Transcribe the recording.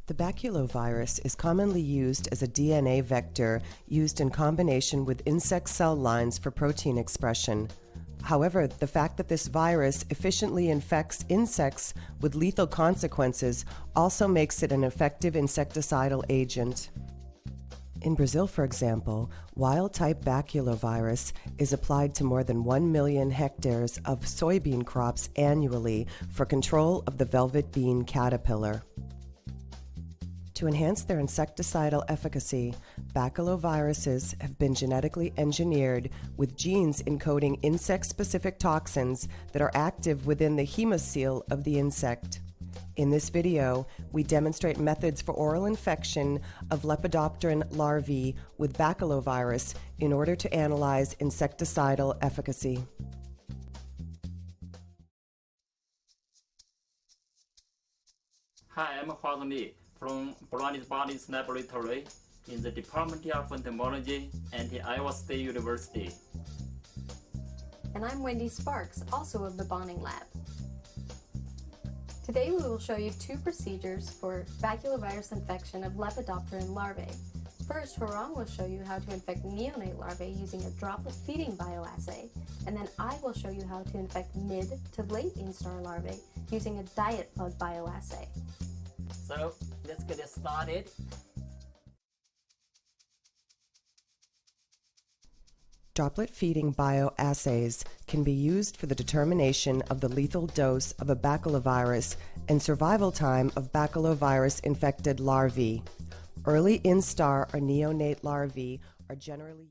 The baculovirus is commonly used as a DNA vector used in combination with insect cell lines for protein expression. However, the fact that this virus efficiently infects insects with lethal consequences also makes it an effective insecticidal agent. In Brazil, for example, wild-type baculovirus is applied to more than 1 million hectares of soybean crops annually for control of the velvet bean caterpillar. To enhance their insecticidal efficacy, baculoviruses have been genetically engineered with genes encoding insect-specific toxins that are active within the hemocoel of the insect. In this video, we demonstrate methods for oral infection of Lepidopteran larvae with baculovirus in order to analyze insecticidal efficacy. Hi, I'm Huarong from Bryony's Botanist Laboratory in the Department of Entomology at the Iowa State University. And I'm Wendy Sparks, also of the Bonding Lab. Today we will show you two procedures for baculovirus infection of Lepidopteran larvae. First, Huarong will show you how to infect neonate larvae using a droplet feeding bioassay, and then I will show you how to infect mid to late instar larvae using a diet bug bioassay. So let's get started. Droplet feeding bioassays can be used for the determination of the lethal dose of a baculovirus and survival time of baculovirus-infected larvae. Early instar or neonate larvae are generally